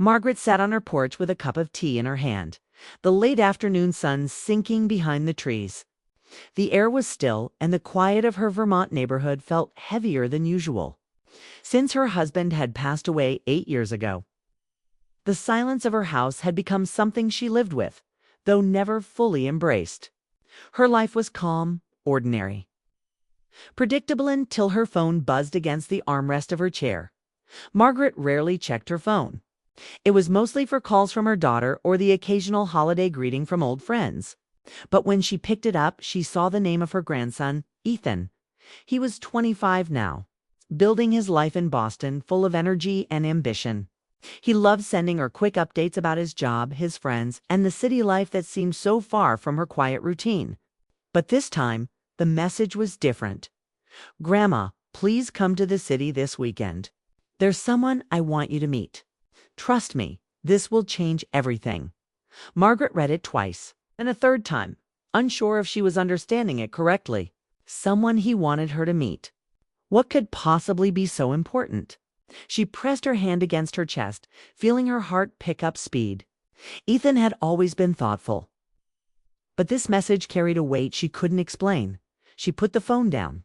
Margaret sat on her porch with a cup of tea in her hand, the late afternoon sun sinking behind the trees. The air was still, and the quiet of her Vermont neighborhood felt heavier than usual. Since her husband had passed away 8 years ago, the silence of her house had become something she lived with, though never fully embraced. Her life was calm, ordinary, predictable until her phone buzzed against the armrest of her chair. Margaret rarely checked her phone. It was mostly for calls from her daughter or the occasional holiday greeting from old friends. But when she picked it up, she saw the name of her grandson, Ethan. He was 25 now, building his life in Boston, full of energy and ambition. He loved sending her quick updates about his job, his friends, and the city life that seemed so far from her quiet routine. But this time, the message was different. "Grandma, please come to the city this weekend. There's someone I want you to meet. Trust me, this will change everything." Margaret read it twice, and a third time, unsure if she was understanding it correctly. Someone he wanted her to meet. What could possibly be so important? She pressed her hand against her chest, feeling her heart pick up speed. Ethan had always been thoughtful, but this message carried a weight she couldn't explain. She put the phone down,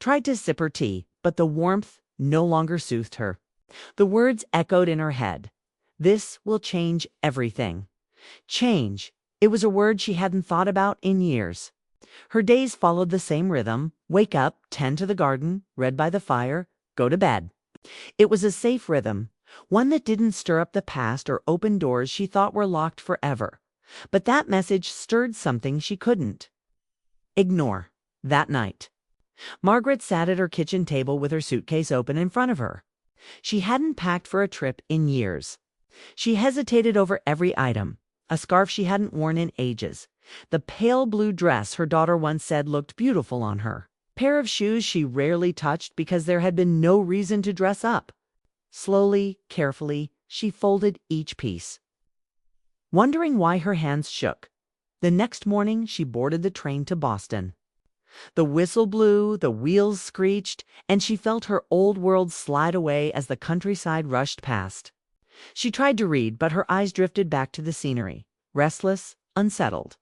tried to sip her tea, but the warmth no longer soothed her. The words echoed in her head. This will change everything. Change. It was a word she hadn't thought about in years. Her days followed the same rhythm: wake up, tend to the garden, read by the fire, go to bed. It was a safe rhythm, one that didn't stir up the past or open doors she thought were locked forever. But that message stirred something she couldn't ignore. That night, Margaret sat at her kitchen table with her suitcase open in front of her. She hadn't packed for a trip in years. She hesitated over every item: a scarf she hadn't worn in ages, the pale blue dress her daughter once said looked beautiful on her, pair of shoes she rarely touched because there had been no reason to dress up. Slowly, carefully, she folded each piece, wondering why her hands shook. The next morning, she boarded the train to Boston. The whistle blew, the wheels screeched, and she felt her old world slide away as the countryside rushed past. She tried to read, but her eyes drifted back to the scenery, restless, unsettled.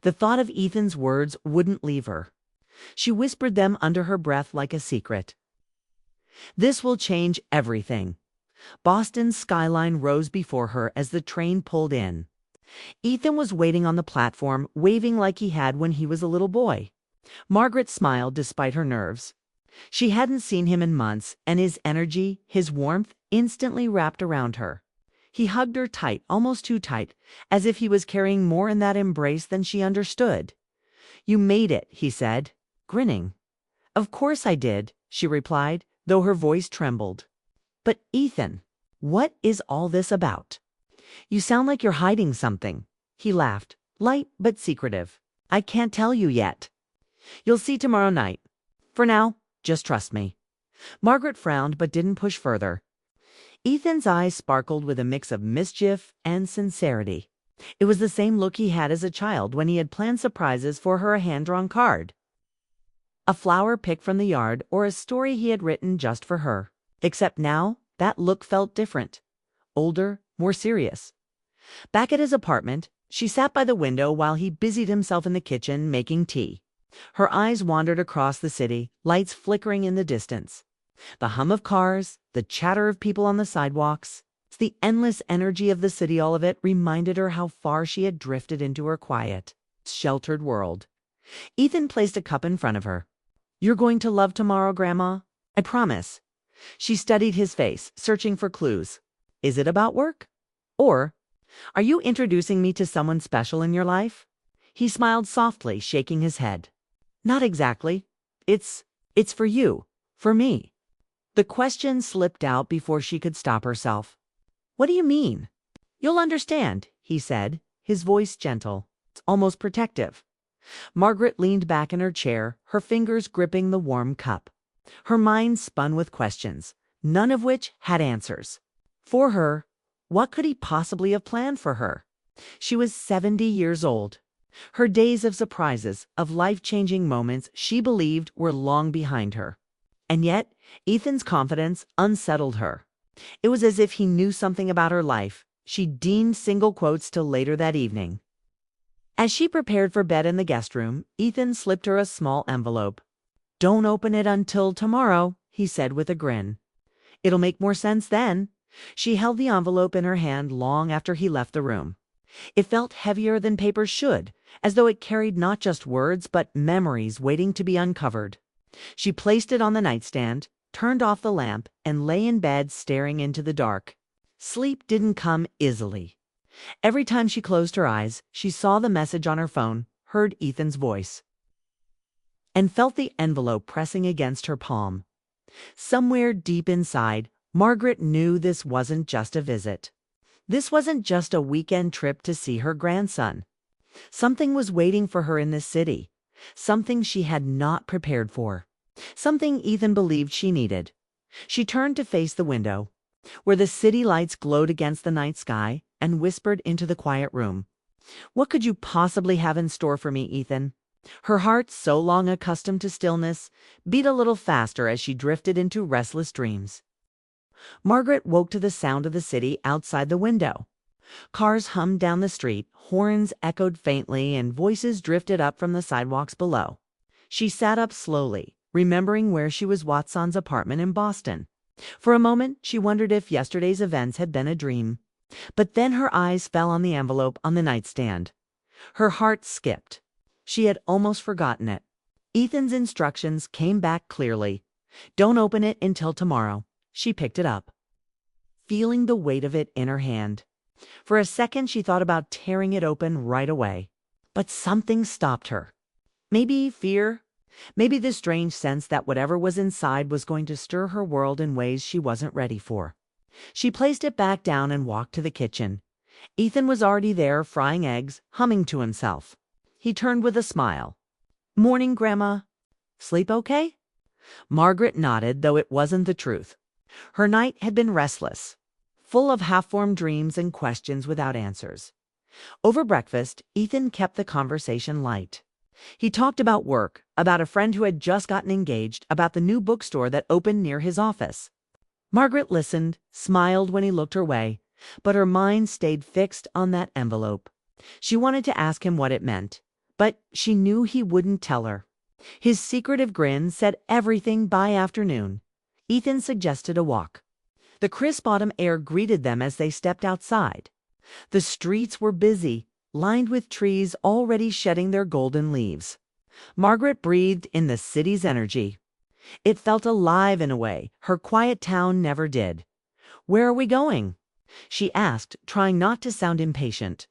The thought of Ethan's words wouldn't leave her. She whispered them under her breath like a secret. This will change everything. Boston's skyline rose before her as the train pulled in. Ethan was waiting on the platform, waving like he had when he was a little boy. Margaret smiled despite her nerves. She hadn't seen him in months, and his energy, his warmth, instantly wrapped around her. He hugged her tight, almost too tight, as if he was carrying more in that embrace than she understood. "You made it," he said, grinning. "Of course I did," she replied, though her voice trembled. "But Ethan, what is all this about? You sound like you're hiding something." He laughed, light but secretive. "I can't tell you yet. You'll see tomorrow night. For now, just trust me." Margaret frowned but didn't push further. Ethan's eyes sparkled with a mix of mischief and sincerity. It was the same look he had as a child when he had planned surprises for her: a hand-drawn card, a flower picked from the yard, or a story he had written just for her. Except now, that look felt different, older, more serious. Back at his apartment, she sat by the window while he busied himself in the kitchen making tea. Her eyes wandered across the city, lights flickering in the distance. The hum of cars, the chatter of people on the sidewalks, the endless energy of the city, all of it reminded her how far she had drifted into her quiet, sheltered world. Ethan placed a cup in front of her. "You're going to love tomorrow, Grandma. I promise." She studied his face, searching for clues. "Is it about work? Or are you introducing me to someone special in your life?" He smiled softly, shaking his head. "Not exactly. It's for you, for me." The question slipped out before she could stop herself. "What do you mean?" "You'll understand," he said, his voice gentle, almost protective. Margaret leaned back in her chair, her fingers gripping the warm cup. Her mind spun with questions, none of which had answers. For her, what could he possibly have planned for her? She was 70 years old. Her days of surprises, of life-changing moments she believed were long behind her. And yet, Ethan's confidence unsettled her. It was as if he knew something about her life. She deemed single quotes till later that evening. As she prepared for bed in the guest room, Ethan slipped her a small envelope. "Don't open it until tomorrow," he said with a grin. "It'll make more sense then." She held the envelope in her hand long after he left the room. It felt heavier than paper should, as though it carried not just words but memories waiting to be uncovered. She placed it on the nightstand, turned off the lamp, and lay in bed staring into the dark. Sleep didn't come easily. Every time she closed her eyes, she saw the message on her phone, heard Ethan's voice, and felt the envelope pressing against her palm. Somewhere deep inside, Margaret knew this wasn't just a visit. This wasn't just a weekend trip to see her grandson. Something was waiting for her in this city. Something she had not prepared for. Something Ethan believed she needed. She turned to face the window, where the city lights glowed against the night sky, and whispered into the quiet room. "What could you possibly have in store for me, Ethan?" Her heart, so long accustomed to stillness, beat a little faster as she drifted into restless dreams. Margaret woke to the sound of the city outside the window. Cars hummed down the street, horns echoed faintly, and voices drifted up from the sidewalks below. She sat up slowly, remembering where she was Watson's apartment in Boston. For a moment, she wondered if yesterday's events had been a dream. But then her eyes fell on the envelope on the nightstand. Her heart skipped. She had almost forgotten it. Ethan's instructions came back clearly. "Don't open it until tomorrow." She picked it up, feeling the weight of it in her hand. For a second, she thought about tearing it open right away. But something stopped her. Maybe fear. Maybe the strange sense that whatever was inside was going to stir her world in ways she wasn't ready for. She placed it back down and walked to the kitchen. Ethan was already there, frying eggs, humming to himself. He turned with a smile. "Morning, Grandma. Sleep okay?" Margaret nodded, though it wasn't the truth. Her night had been restless, full of half-formed dreams and questions without answers. Over breakfast, Ethan kept the conversation light. He talked about work, about a friend who had just gotten engaged, about the new bookstore that opened near his office. Margaret listened, smiled when he looked her way, but her mind stayed fixed on that envelope. She wanted to ask him what it meant, but she knew he wouldn't tell her. His secretive grin said everything by afternoon. Ethan suggested a walk. The crisp autumn air greeted them as they stepped outside. The streets were busy, lined with trees already shedding their golden leaves. Margaret breathed in the city's energy. It felt alive in a way her quiet town never did. "Where are we going?" she asked, trying not to sound impatient.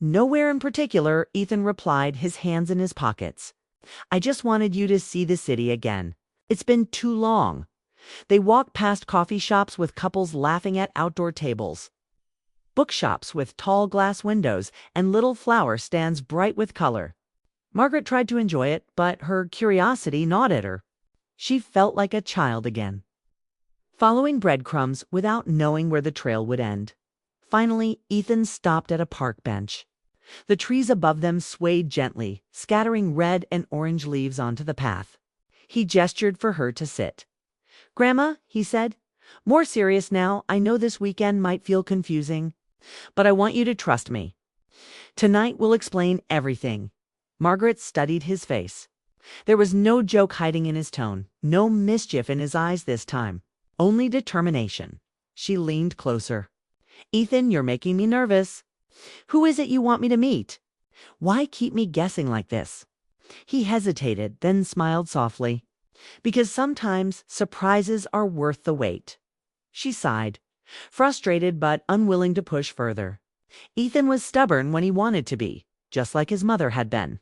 "Nowhere in particular," Ethan replied, his hands in his pockets. "I just wanted you to see the city again. It's been too long." They walked past coffee shops with couples laughing at outdoor tables, bookshops with tall glass windows, and little flower stands bright with color. Margaret tried to enjoy it, but her curiosity gnawed at her. She felt like a child again, following breadcrumbs without knowing where the trail would end. Finally, Ethan stopped at a park bench. The trees above them swayed gently, scattering red and orange leaves onto the path. He gestured for her to sit. "Grandma," he said, "more serious now, I know this weekend might feel confusing, but I want you to trust me. Tonight we'll explain everything." Margaret studied his face. There was no joke hiding in his tone, no mischief in his eyes this time, only determination. She leaned closer. "Ethan, you're making me nervous. Who is it you want me to meet? Why keep me guessing like this?" He hesitated, then smiled softly. "Because sometimes surprises are worth the wait." She sighed, frustrated but unwilling to push further. Ethan was stubborn when he wanted to be, just like his mother had been.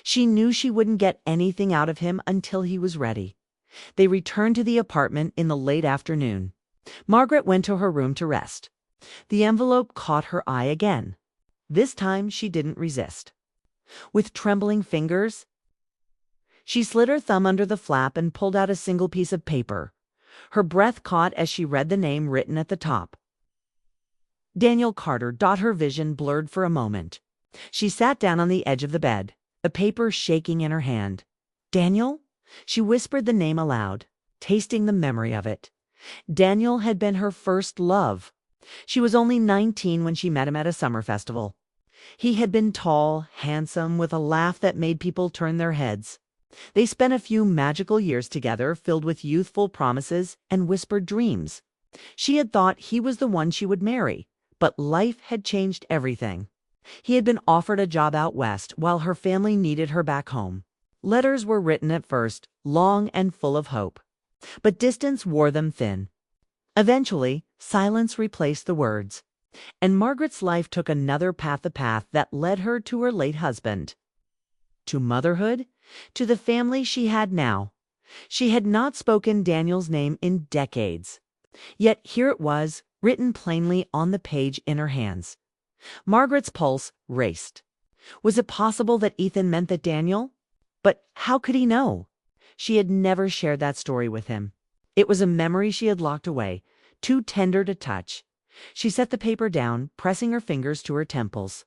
She knew she wouldn't get anything out of him until he was ready. They returned to the apartment in the late afternoon. Margaret went to her room to rest. The envelope caught her eye again. This time she didn't resist. With trembling fingers, she slid her thumb under the flap and pulled out a single piece of paper. Her breath caught as she read the name written at the top. Daniel Carter. Her vision blurred for a moment. She sat down on the edge of the bed, the paper shaking in her hand. "Daniel?" She whispered the name aloud, tasting the memory of it. Daniel had been her first love. She was only 19 when she met him at a summer festival. He had been tall, handsome, with a laugh that made people turn their heads. They spent a few magical years together, filled with youthful promises and whispered dreams. She had thought he was the one she would marry, but life had changed everything. He had been offered a job out west while her family needed her back home. Letters were written at first, long and full of hope. But distance wore them thin. Eventually, silence replaced the words, and Margaret's life took another path, the path that led her to her late husband. To motherhood, to the family she had now. She had not spoken Daniel's name in decades. Yet here it was, written plainly on the page in her hands. Margaret's pulse raced. Was it possible that Ethan meant that Daniel? But how could he know? She had never shared that story with him. It was a memory she had locked away, too tender to touch. She set the paper down, pressing her fingers to her temples.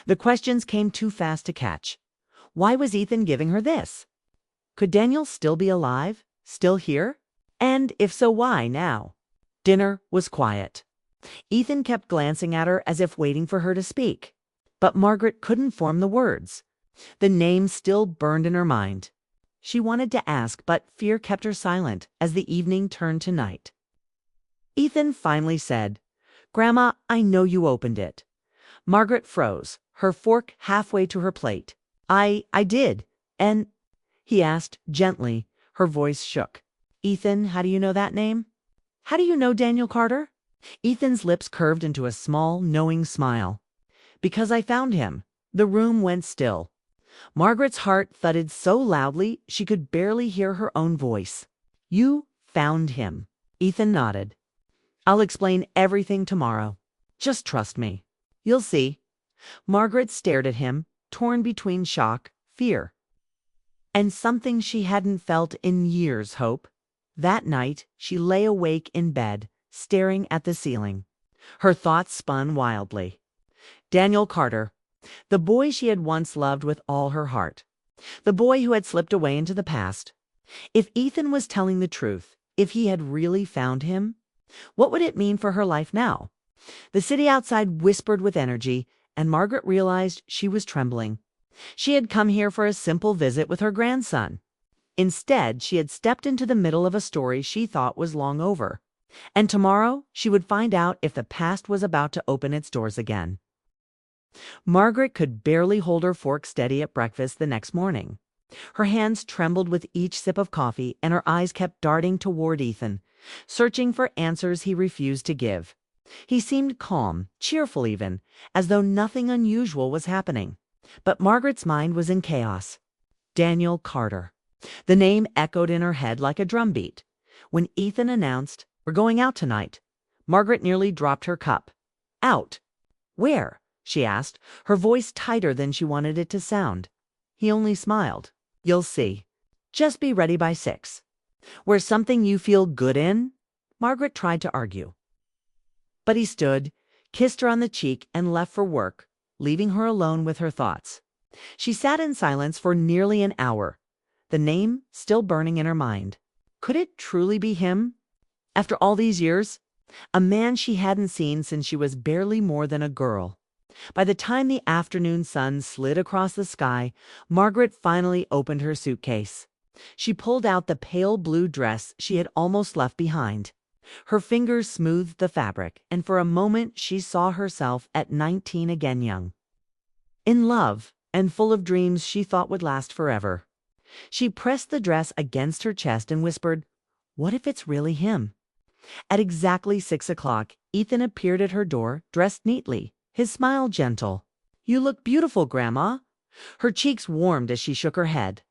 The questions came too fast to catch. Why was Ethan giving her this? Could Daniel still be alive? Still here? And if so, why now? Dinner was quiet. Ethan kept glancing at her as if waiting for her to speak. But Margaret couldn't form the words. The name still burned in her mind. She wanted to ask, but fear kept her silent as the evening turned to night. Ethan finally said, "Grandma, I know you opened it." Margaret froze, her fork halfway to her plate. I did. And he asked gently, her voice shook. "Ethan, how do you know that name? How do you know Daniel Carter?" Ethan's lips curved into a small, knowing smile. "Because I found him." The room went still. Margaret's heart thudded so loudly she could barely hear her own voice. "You found him." Ethan nodded. "I'll explain everything tomorrow. Just trust me. You'll see." Margaret stared at him, torn between shock, fear, and something she hadn't felt in years, hope. That night, she lay awake in bed, staring at the ceiling. Her thoughts spun wildly. Daniel Carter, the boy she had once loved with all her heart. The boy who had slipped away into the past. If Ethan was telling the truth, if he had really found him, what would it mean for her life now? The city outside whispered with energy, and Margaret realized she was trembling. She had come here for a simple visit with her grandson. Instead, she had stepped into the middle of a story she thought was long over. And tomorrow, she would find out if the past was about to open its doors again. Margaret could barely hold her fork steady at breakfast the next morning. Her hands trembled with each sip of coffee, and her eyes kept darting toward Ethan, searching for answers he refused to give. He seemed calm, cheerful even, as though nothing unusual was happening. But Margaret's mind was in chaos. Daniel Carter. The name echoed in her head like a drumbeat. When Ethan announced, "We're going out tonight," Margaret nearly dropped her cup. "Out? Where?" she asked, her voice tighter than she wanted it to sound. He only smiled. "You'll see. Just be ready by 6. Where something you feel good in?" Margaret tried to argue. But he stood, kissed her on the cheek, and left for work, leaving her alone with her thoughts. She sat in silence for nearly an hour, the name still burning in her mind. Could it truly be him? After all these years? A man she hadn't seen since she was barely more than a girl. By the time the afternoon sun slid across the sky, Margaret finally opened her suitcase. She pulled out the pale blue dress she had almost left behind. Her fingers smoothed the fabric, and for a moment she saw herself at 19 again, young. In love, and full of dreams she thought would last forever. She pressed the dress against her chest and whispered, "What if it's really him?" At exactly 6 o'clock, Ethan appeared at her door, dressed neatly, his smile gentle. "You look beautiful, Grandma." Her cheeks warmed as she shook her head.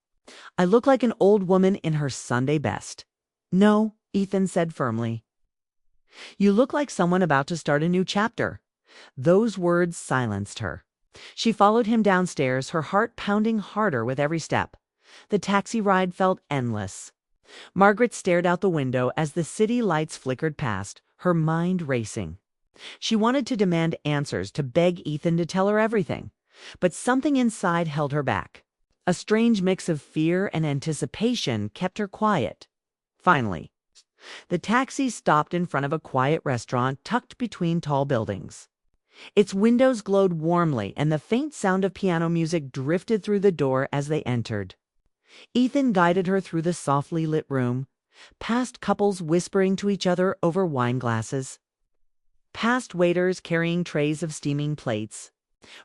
"I look like an old woman in her Sunday best." "No," Ethan said firmly. "You look like someone about to start a new chapter." Those words silenced her. She followed him downstairs, her heart pounding harder with every step. The taxi ride felt endless. Margaret stared out the window as the city lights flickered past, her mind racing. She wanted to demand answers, to beg Ethan to tell her everything. But something inside held her back. A strange mix of fear and anticipation kept her quiet. Finally, The taxi stopped in front of a quiet restaurant tucked between tall buildings. Its windows glowed warmly, and the faint sound of piano music drifted through the door as they entered. Ethan guided her through the softly lit room, past couples whispering to each other over wine glasses, past waiters carrying trays of steaming plates.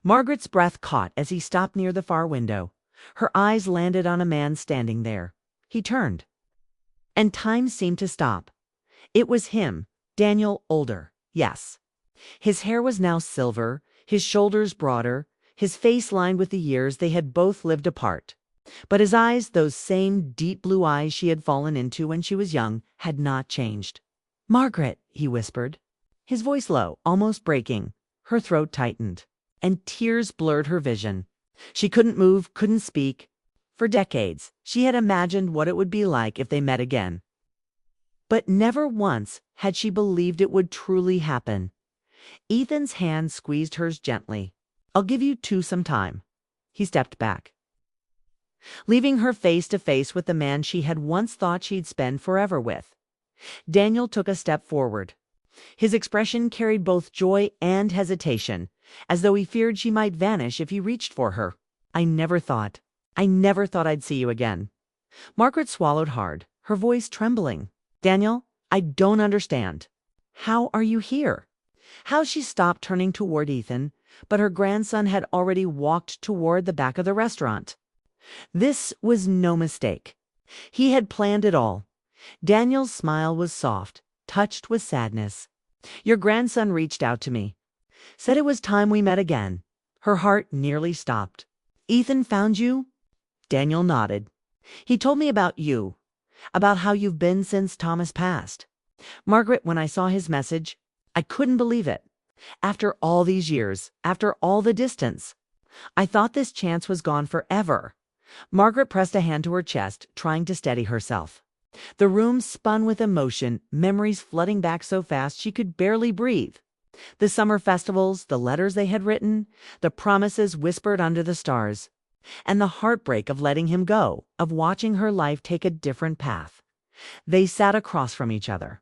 Margaret's breath caught as he stopped near the far window. Her eyes landed on a man standing there. He turned, and time seemed to stop. It was him, Daniel, older, yes. His hair was now silver, his shoulders broader, his face lined with the years they had both lived apart. But his eyes, those same deep blue eyes she had fallen into when she was young, had not changed. "Margaret," he whispered, his voice low, almost breaking. Her throat tightened, and tears blurred her vision. She couldn't move, couldn't speak. For decades, she had imagined what it would be like if they met again. But never once had she believed it would truly happen. Ethan's hand squeezed hers gently. "I'll give you two some time." He stepped back, leaving her face to face with the man she had once thought she'd spend forever with. Daniel took a step forward. His expression carried both joy and hesitation, as though he feared she might vanish if he reached for her. I never thought I'd see you again." Margaret swallowed hard, her voice trembling. "Daniel, I don't understand. How are you here?" How she stopped, turning toward Ethan, but her grandson had already walked toward the back of the restaurant. This was no mistake. He had planned it all. Daniel's smile was soft, touched with sadness. "Your grandson reached out to me. Said it was time we met again." Her heart nearly stopped. "Ethan found you?" Daniel nodded. "He told me about you, about how you've been since Thomas passed." Margaret, when I saw his message, I couldn't believe it. After all these years, after all the distance, I thought this chance was gone forever. Margaret pressed a hand to her chest, trying to steady herself. The room spun with emotion, memories flooding back so fast she could barely breathe. The summer festivals, the letters they had written, the promises whispered under the stars, and the heartbreak of letting him go, of watching her life take a different path. They sat across from each other,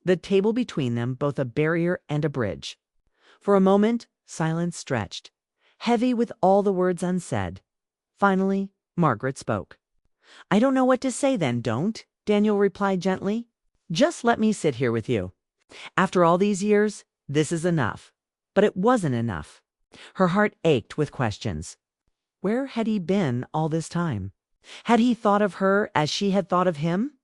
the table between them both a barrier and a bridge. For a moment, silence stretched, heavy with all the words unsaid. Finally, Margaret spoke. "I don't know what to say then, don't," Daniel replied gently. "Just let me sit here with you. After all these years, this is enough." But it wasn't enough. Her heart ached with questions. Where had he been all this time? Had he thought of her as she had thought of him?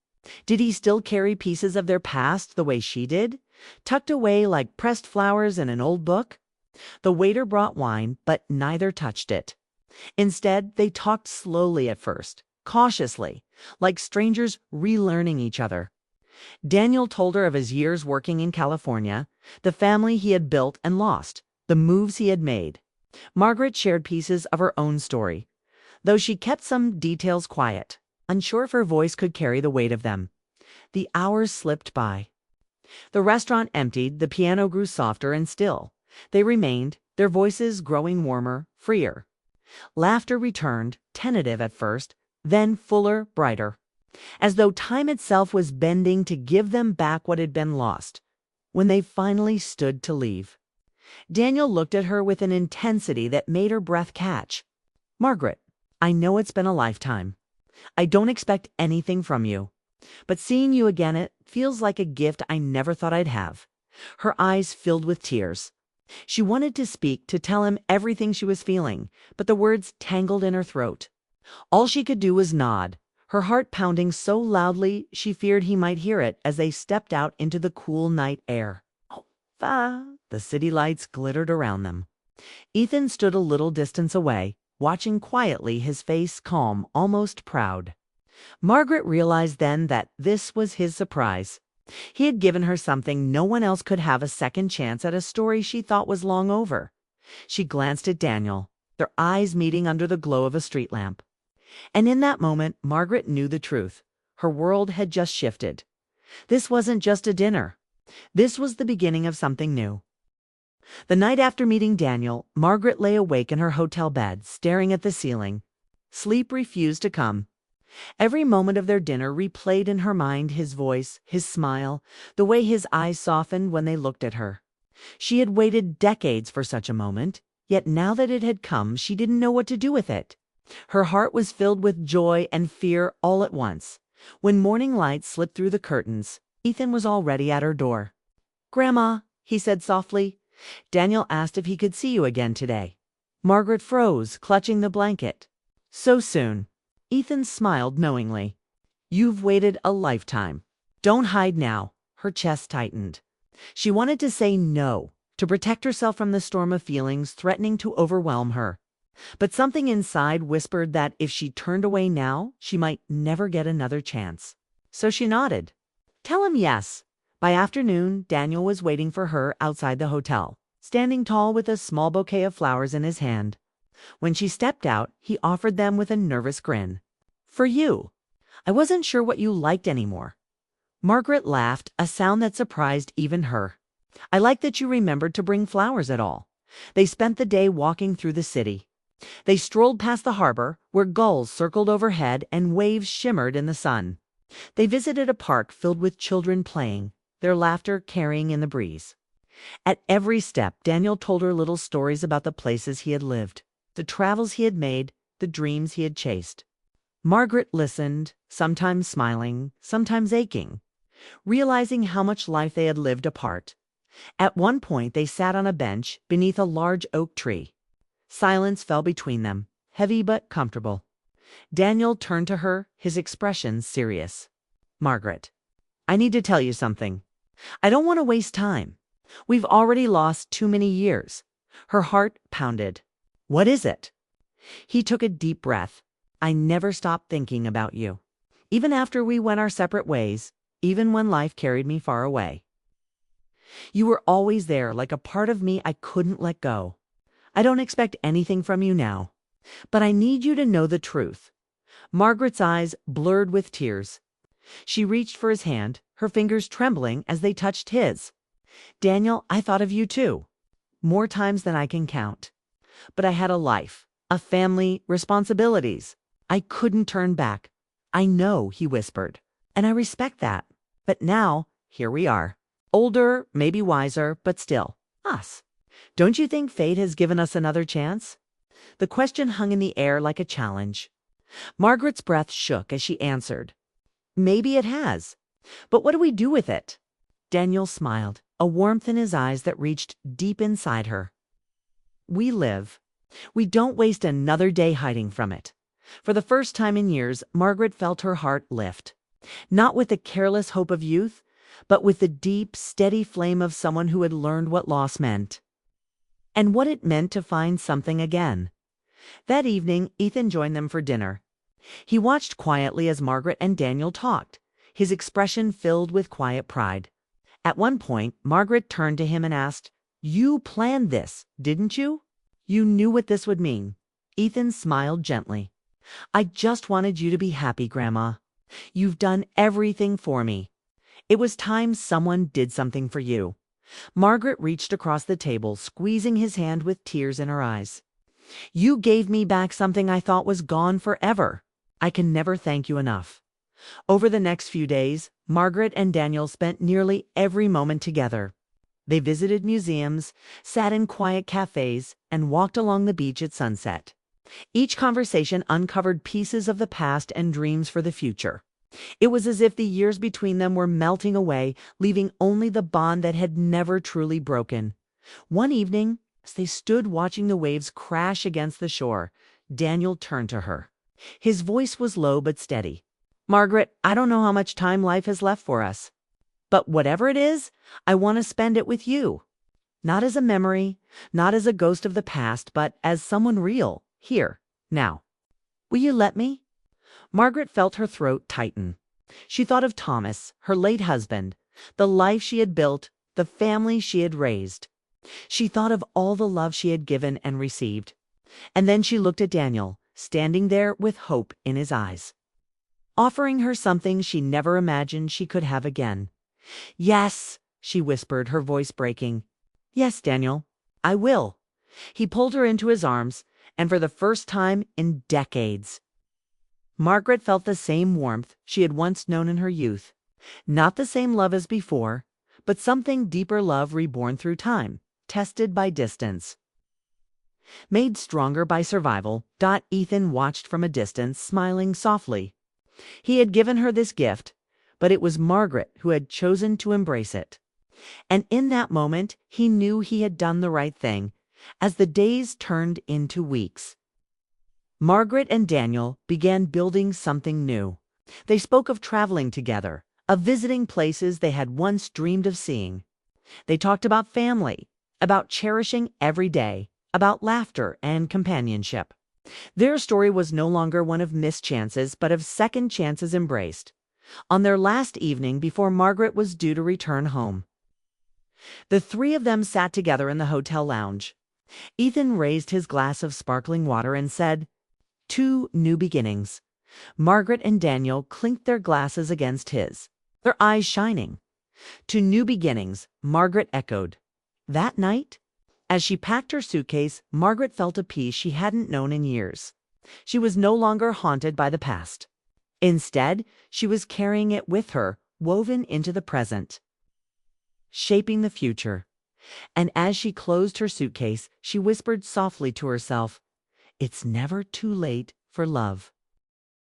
Did he still carry pieces of their past the way she did, tucked away like pressed flowers in an old book? The waiter brought wine, but neither touched it. Instead, they talked slowly at first, cautiously, like strangers relearning each other. Daniel told her of his years working in California, the family he had built and lost, the moves he had made. Margaret shared pieces of her own story, though she kept some details quiet, unsure if her voice could carry the weight of them. The hours slipped by. The restaurant emptied, the piano grew softer and still. They remained, their voices growing warmer, freer. Laughter returned, tentative at first, then fuller, brighter, as though time itself was bending to give them back what had been lost. When they finally stood to leave, Daniel looked at her with an intensity that made her breath catch. "Margaret, I know it's been a lifetime. I don't expect anything from you. But seeing you again, it feels like a gift I never thought I'd have." Her eyes filled with tears. She wanted to speak, to tell him everything she was feeling, but the words tangled in her throat. All she could do was nod, her heart pounding so loudly she feared he might hear it as they stepped out into the cool night air. The city lights glittered around them. Ethan stood a little distance away, watching quietly, his face calm, almost proud. Margaret realized then that this was his surprise. He had given her something no one else could have, a second chance at a story she thought was long over. She glanced at Daniel, their eyes meeting under the glow of a street lamp. And in that moment, Margaret knew the truth. Her world had just shifted. This wasn't just a dinner. This was the beginning of something new. The night after meeting Daniel, Margaret lay awake in her hotel bed, staring at the ceiling. Sleep refused to come. Every moment of their dinner replayed in her mind his voice, his smile, the way his eyes softened when they looked at her. She had waited decades for such a moment, yet now that it had come, she didn't know what to do with it. Her heart was filled with joy and fear all at once. When morning light slipped through the curtains, Ethan was already at her door. "Grandma," he said softly, "Daniel asked if he could see you again today." Margaret froze, clutching the blanket. "So soon?" Ethan smiled knowingly. "You've waited a lifetime. Don't hide now." Her chest tightened. She wanted to say no, to protect herself from the storm of feelings threatening to overwhelm her. But something inside whispered that if she turned away now, she might never get another chance. So she nodded. "Tell him yes." By afternoon, Daniel was waiting for her outside the hotel, standing tall with a small bouquet of flowers in his hand. When she stepped out, he offered them with a nervous grin. "For you. I wasn't sure what you liked anymore." Margaret laughed, a sound that surprised even her. "I like that you remembered to bring flowers at all." They spent the day walking through the city. They strolled past the harbor, where gulls circled overhead and waves shimmered in the sun. They visited a park filled with children playing, their laughter carrying in the breeze. At every step, Daniel told her little stories about the places he had lived, the travels he had made, the dreams he had chased. Margaret listened, sometimes smiling, sometimes aching, realizing how much life they had lived apart. At one point, they sat on a bench beneath a large oak tree. Silence fell between them, heavy but comfortable. Daniel turned to her, his expression serious. "Margaret, I need to tell you something. I don't want to waste time. We've already lost too many years." Her heart pounded. "What is it?" He took a deep breath. "I never stopped thinking about you. Even after we went our separate ways, even when life carried me far away. You were always there, like a part of me I couldn't let go. I don't expect anything from you now, but I need you to know the truth." Margaret's eyes blurred with tears. She reached for his hand, her fingers trembling as they touched his. "Daniel, I thought of you too. More times than I can count. But I had a life, a family, responsibilities. I couldn't turn back." "I know," he whispered, "and I respect that. But now, here we are. Older, maybe wiser, but still, us. Don't you think fate has given us another chance?" The question hung in the air like a challenge. Margaret's breath shook as she answered. "Maybe it has. But what do we do with it?" Daniel smiled, a warmth in his eyes that reached deep inside her. "We live. We don't waste another day hiding from it." For the first time in years, Margaret felt her heart lift. Not with the careless hope of youth, but with the deep, steady flame of someone who had learned what loss meant. And what it meant to find something again. That evening, Ethan joined them for dinner. He watched quietly as Margaret and Daniel talked, his expression filled with quiet pride. At one point, Margaret turned to him and asked, "You planned this, didn't you? You knew what this would mean." Ethan smiled gently. "I just wanted you to be happy, Grandma. You've done everything for me. It was time someone did something for you." Margaret reached across the table, squeezing his hand with tears in her eyes. "You gave me back something I thought was gone forever. I can never thank you enough." Over the next few days, Margaret and Daniel spent nearly every moment together. They visited museums, sat in quiet cafes, and walked along the beach at sunset. Each conversation uncovered pieces of the past and dreams for the future. It was as if the years between them were melting away, leaving only the bond that had never truly broken. One evening, as they stood watching the waves crash against the shore, Daniel turned to her. His voice was low but steady. "Margaret, I don't know how much time life has left for us. But whatever it is, I want to spend it with you. Not as a memory, not as a ghost of the past, but as someone real, here, now. Will you let me?" Margaret felt her throat tighten. She thought of Thomas, her late husband, the life she had built, the family she had raised. She thought of all the love she had given and received. And then she looked at Daniel, standing there with hope in his eyes, offering her something she never imagined she could have again. "Yes," she whispered, her voice breaking. "Yes, Daniel, I will." He pulled her into his arms, and for the first time in decades, Margaret felt the same warmth she had once known in her youth. Not the same love as before, but something deeper, love reborn through time, tested by distance. Made stronger by survival, Ethan watched from a distance, smiling softly. He had given her this gift, but it was Margaret who had chosen to embrace it. And in that moment, he knew he had done the right thing. As the days turned into weeks, Margaret and Daniel began building something new. They spoke of traveling together, of visiting places they had once dreamed of seeing. They talked about family, about cherishing every day, about laughter and companionship. Their story was no longer one of missed chances, but of second chances embraced. On their last evening before Margaret was due to return home, the three of them sat together in the hotel lounge. Ethan raised his glass of sparkling water and said, "To new beginnings." Margaret and Daniel clinked their glasses against his, their eyes shining. "To new beginnings," Margaret echoed. That night, as she packed her suitcase, Margaret felt a peace she hadn't known in years. She was no longer haunted by the past. Instead, she was carrying it with her, woven into the present, shaping the future. And as she closed her suitcase, she whispered softly to herself, "It's never too late for love."